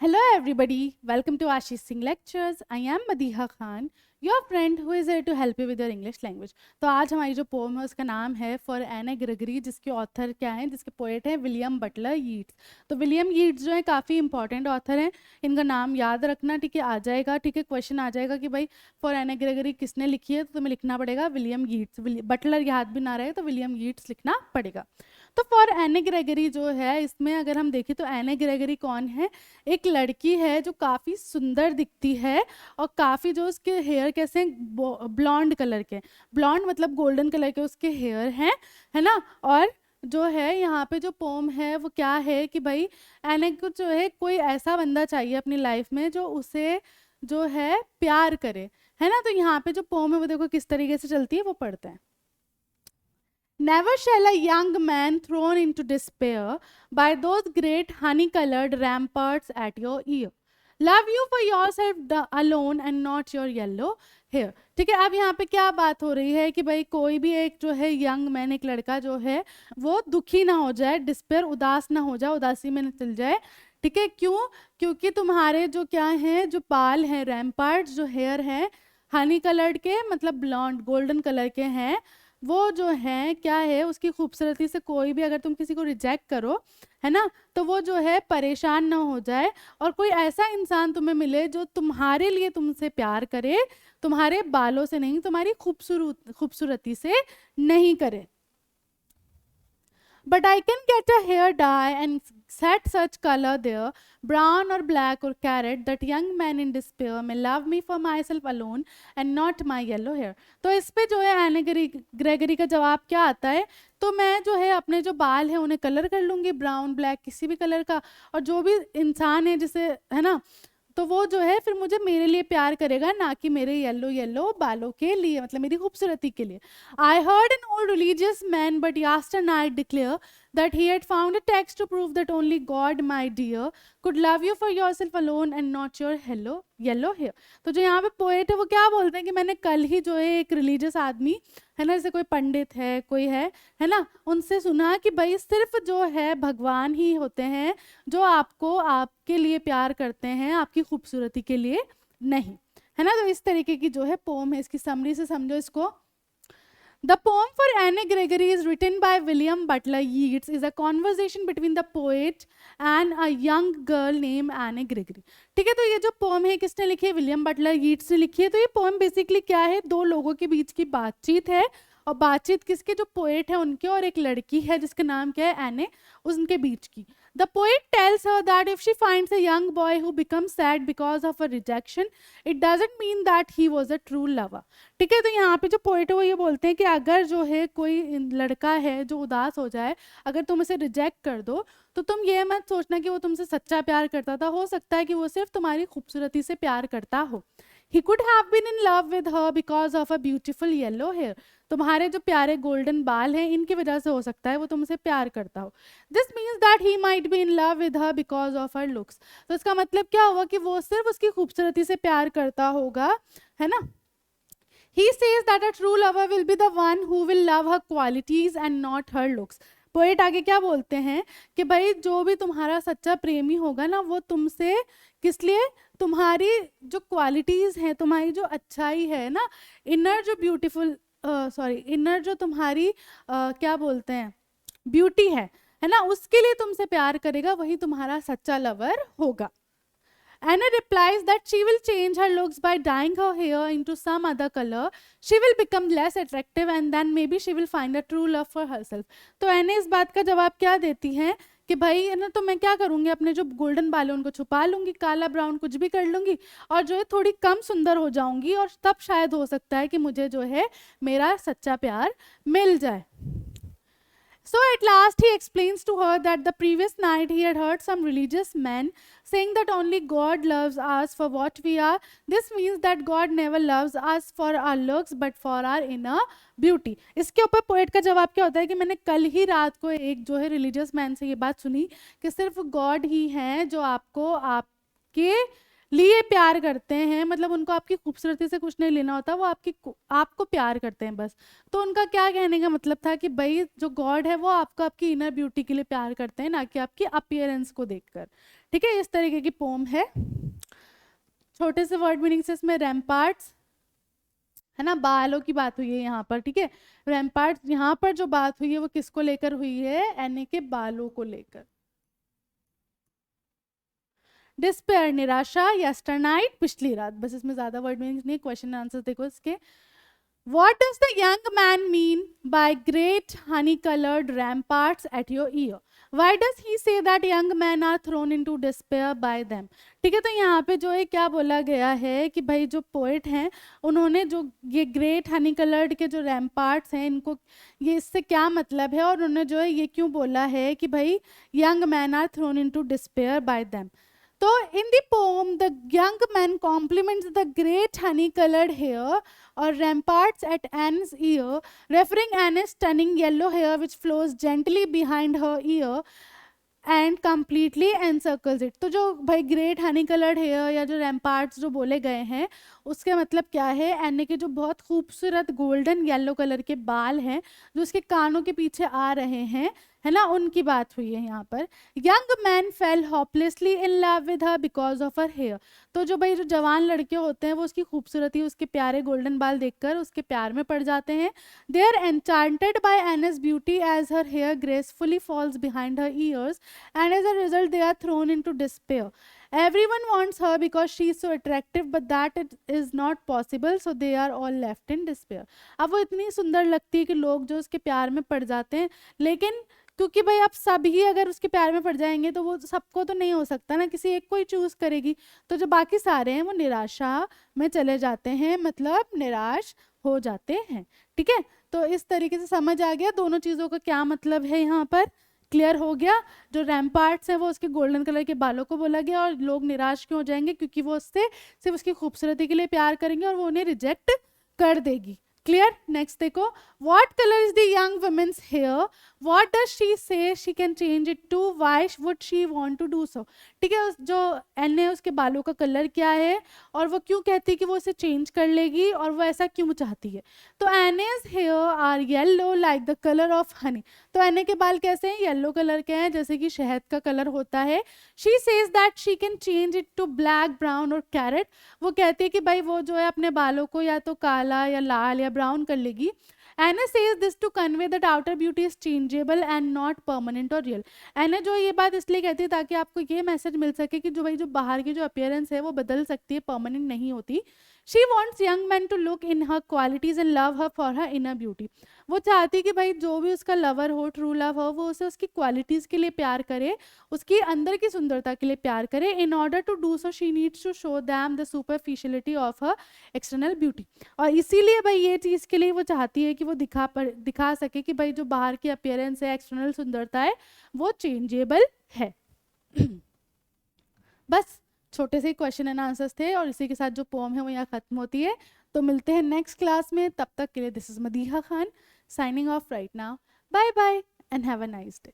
Hello, everybody. Welcome to Ashish Singh Lectures. I am Madiha Khan, your friend who is here to help you with your English language. तो आज हमारी जो pome है उसका नाम है फॉर एने ग्रेगरी, जिसके ऑथर क्या हैं, जिसके पोएट हैं विलियम बटलर यीट्स. तो विलियम यीट्स जो है काफ़ी इंपॉर्टेंट ऑथर हैं. इनका नाम याद रखना, ठीक है, आ जाएगा, ठीक है, क्वेश्चन आ जाएगा कि भाई फॉर एने ग्रेगरी किसने लिखी है, तो तुम्हें लिखना पड़ेगा विलियम यीट्स. बटलर याद भी ना रहे तो विलियम यीट्स लिखना पड़ेगा. तो फॉर एने ग्रेगरी जो है, इसमें अगर हम देखें तो एने ग्रेगरी कौन है? एक लड़की है जो काफ़ी सुंदर दिखती है और काफ़ी जो उसके हेयर कैसे हैं, ब्लॉन्ड कलर के. ब्लॉन्ड मतलब गोल्डन कलर के उसके हेयर हैं, है ना. और जो है यहाँ पे जो पोम है वो क्या है कि भाई एने को जो है कोई ऐसा बंदा चाहिए अपनी लाइफ में जो उसे जो है प्यार करे, है ना. तो यहाँ पे जो पोम है वो देखो किस तरीके से चलती है, वो पढ़ते हैं. Never shall a young man thrown into despair by those great honey-colored ramparts at your ear. Love you for yourself alone and not your yellow hair. ठीक है, अब यहाँ पे क्या बात हो रही है कि भाई कोई भी एक जो है यंग मैन, एक लड़का जो है वो दुखी ना हो जाए, डिस्पेयर, उदास ना हो जाए, उदासी में न चल जाए. ठीक है, क्यों? क्योंकि तुम्हारे जो क्या हैं, जो बाल हैं, रैम्पार्ट्स जो हेयर हैं, हनी कलर्ड के मतलब ब्लॉन्ड गोल्डन कलर के हैं, वो जो है क्या है, उसकी खूबसूरती से कोई भी अगर तुम किसी को रिजेक्ट करो, है ना, तो वो जो है परेशान ना हो जाए और कोई ऐसा इंसान तुम्हें मिले जो तुम्हारे लिए तुमसे प्यार करे, तुम्हारे बालों से नहीं, तुम्हारी खूबसूरती से नहीं करे. But I can get a hair dye and set such color there, brown or black or carrot, that young man in despair may love me for myself alone and not my yellow hair. तो इस पे जो है एने Gregory का जवाब क्या आता है? तो मैं जो है अपने जो बाल हैं उन्हें कलर कर लूँगी, ब्राउन ब्लैक किसी भी कलर का, और जो भी इंसान है जिसे, है ना, तो वो जो है फिर मुझे मेरे लिए प्यार करेगा, ना कि मेरे येलो येलो बालों के लिए, मतलब मेरी खूबसूरती के लिए. I heard an old religious man but yesternight declare that he had found a text to prove that only God, my dear, could love you for yourself alone and not your yellow hair. तो जो यहाँ पे poet है वो क्या बोलते हैं कि मैंने कल ही जो है एक रिलीजियस आदमी, है ना, जैसे कोई पंडित है, कोई है ना, उनसे सुना कि भाई सिर्फ जो है भगवान ही होते हैं जो आपको आपके लिए प्यार करते हैं, आपकी खूबसूरती के लिए नहीं, है ना. तो इस तरीके की जो है पोम है, इसकी समरी से समझो इसको. The poem for Anne Gregory is written by William Butler Yeats, is a conversation between the poet and a young girl named Anne Gregory. ठीक है, तो ये जो पोम है किसने लिखी है? विलियम बटलर यीट्स ने लिखी है. तो ये पोम बेसिकली क्या है? दो लोगों के बीच की बातचीत है, और बातचीत किसके? जो पोएट है उनके और एक लड़की है जिसका नाम क्या है? एने, उनके बीच की. The poet tells her that if she finds a young boy who becomes sad because of a rejection, it doesn't mean that he was a true lover. ठीक है, तो यहाँ पे जो पोएट है वो ये बोलते हैं कि अगर जो है कोई लड़का है जो उदास हो जाए, अगर तुम उसे रिजेक्ट कर दो, तो तुम ये मत सोचना कि वो तुमसे सच्चा प्यार करता था. हो सकता है कि वो सिर्फ तुम्हारी खूबसूरती से प्यार करता हो. He could have been in love with her because of a beautiful yellow hair. तुम्हारे जो प्यारे गोल्डन बाल हैं इनकी वजह से हो सकता है वो तुमसे प्यार करता हो. This means that he might be in love with her because of her looks. तो इसका मतलब क्या हुआ कि वो सिर्फ उसकी खूबसूरती से प्यार करता होगा, है ना. He says that a true lover will be the one who will love her qualities and not her looks. Poet आगे क्या बोलते हैं कि भाई जो भी तुम्हारा सच्चा प्रेमी होगा ना, वो तुमसे किस लिए? तुम्हारी जो क्वालिटीज़ हैं, तुम्हारी जो अच्छाई है ना, इनर जो ब्यूटीफुल, सॉरी, इनर जो तुम्हारी क्या बोलते हैं, ब्यूटी है ना, उसके लिए तुमसे प्यार करेगा, वही तुम्हारा सच्चा लवर होगा. Anna replies that she will change her looks by dyeing her hair into some other color. She will become less attractive and then maybe she will find a true love for herself. तो एने इस बात का जवाब क्या देती हैं कि भाई है ना, तो मैं क्या करूँगी, अपने जो गोल्डन बाल हैं उनको छुपा लूँगी, काला ब्राउन कुछ भी कर लूँगी, और जो है थोड़ी कम सुंदर हो जाऊँगी, और तब शायद हो सकता है कि मुझे जो है मेरा सच्चा प्यार मिल जाए. So at last he explains to her that the previous night he had heard some religious men saying that only God loves us for what we are. This means that God never loves us for our looks but for our inner beauty. इसके ऊपर poet का जवाब क्या होता है कि मैंने कल ही रात को एक जो है रिलीजियस मैन से ये बात सुनी कि सिर्फ गॉड ही हैं जो आपको आपके लिए प्यार करते हैं, मतलब उनको आपकी खूबसूरती से कुछ नहीं लेना होता, वो आपको प्यार करते हैं बस। तो उनका क्या कहने का मतलब था कि भाई जो गॉड है वो आपको आपकी इनर ब्यूटी के लिए प्यार करते हैं, ना कि आपकी अपीयरेंस को देखकर। ठीक है, इस तरीके की पोम है। छोटे से वर्ड मीनिंग से इसमें रैम्पार्ट्स है ना, बालों की बात हुई है यहाँ पर। ठीक है, रैम्पार्ट्स यहाँ पर जो बात हुई है वो किसको लेकर हुई है, एने के बालों को लेकर। डिस्पेयर निराशा, यस्टरनाइट पिछली रात। बस इसमें ज्यादा वर्ड मीनिंग्स नहीं, क्वेश्चन आंसर देखो इसके। What does the young man mean by great honey-colored ramparts at your ear? Why does he say that young men are thrown into despair by them? ठीक है, तो यहाँ पे जो है क्या बोला गया है कि भाई जो पोएट हैं उन्होंने जो ये ग्रेट हनी कलर्ड के जो रैम्पार्ट्स हैं इनको, ये इससे क्या मतलब है, और उन्होंने जो है ये क्यों बोला है कि भाई young man are thrown into despair by them. तो in the poem, the young man compliments the great honey-colored hair or ramparts at Anne's ear, referring Anne's stunning yellow hair which flows gently behind her ear and completely encircles it. तो जो भाई great Honey coloured hair या जो रैम्पार्ट्स जो बोले गए हैं उसके मतलब क्या है, एने के जो बहुत खूबसूरत गोल्डन येलो कलर के बाल हैं जो उसके कानों के पीछे आ रहे हैं, है ना, उनकी बात हुई है यहाँ पर। Young man fail hopelessly in love with her because of her hair. तो जो भाई जो जवान लड़के होते हैं वो उसकी खूबसूरती, उसके प्यारे गोल्डन बाल देखकर उसके प्यार में पड़ जाते हैं। They are enchanted by Anne's beauty as her hair gracefully falls behind her ears and as a result they are thrown into despair. Everyone wants her because she is so attractive, but that it is not possible, so they are all left in despair. अब वो इतनी सुंदर लगती है कि लोग जो उसके प्यार में पड़ जाते हैं, लेकिन क्योंकि भाई आप सभी अगर उसके प्यार में पड़ जाएंगे तो वो सबको तो नहीं हो सकता ना, किसी एक को ही चूज करेगी, तो जो बाकी सारे हैं वो निराशा में चले जाते हैं, मतलब निराश हो जाते हैं। ठीक है, तो इस तरीके से समझ आ गया दोनों चीजों का क्या मतलब है, यहाँ पर क्लियर हो गया। जो रैम्पार्ट्स हैं वो उसके गोल्डन कलर के बालों को बोला गया, और लोग निराश क्यों हो जाएंगे क्योंकि वो उससे सिर्फ उसकी खूबसूरती के लिए प्यार करेंगे और वो उन्हें रिजेक्ट कर देगी। क्लियर, नेक्स्ट देखो, what colour is the young women's hair, what does she say she can change it to, why would she want to do so. ठीक है, जो एन है उसके बालों का कलर क्या है और वो क्यों कहती है कि वो इसे चेंज कर लेगी और वो ऐसा क्यों चाहती है। तो Anne's hair are yellow like the colour of honey. तो एने के बाल कैसे हैं, येलो कलर के हैं जैसे कि शहद का कलर होता है। She says that she can change it to black, brown और कैरेट। वो कहती है कि भाई वो जो है अपने बालों को या तो काला या लाल या ब्राउन कर लेगी। Anna says this to convey that outer beauty is changeable and not permanent or real. Anna जो ये बात इसलिए कहती है ताकि आपको ये मैसेज मिल सके कि जो भाई जो बाहर की जो अपीयरेंस है वो बदल सकती है, परमानेंट नहीं होती। She wants young men to look in her qualities and love her for her inner beauty. वो चाहती कि भाई जो भी उसका लवर हो, ट्रू लव हो, वो उसे उसकी क्वालिटीज के लिए प्यार करे, उसकी अंदर की सुंदरता के लिए प्यार करे। In order to do so she needs to show them the superficiality of her external beauty. और इसीलिए भाई ये चीज़ के लिए वो चाहती है कि वो दिखा सके कि भाई जो बाहर की अपीयरेंस है, एक्सटर्नल सुंदरता है, वो चेंजेबल है। बस छोटे से क्वेश्चन एंड आंसर्स थे और इसी के साथ जो पोम है वो यहाँ खत्म होती है। तो मिलते हैं नेक्स्ट क्लास में, तब तक के लिए this is Madiha Khan signing off right now. Bye bye and have a nice day.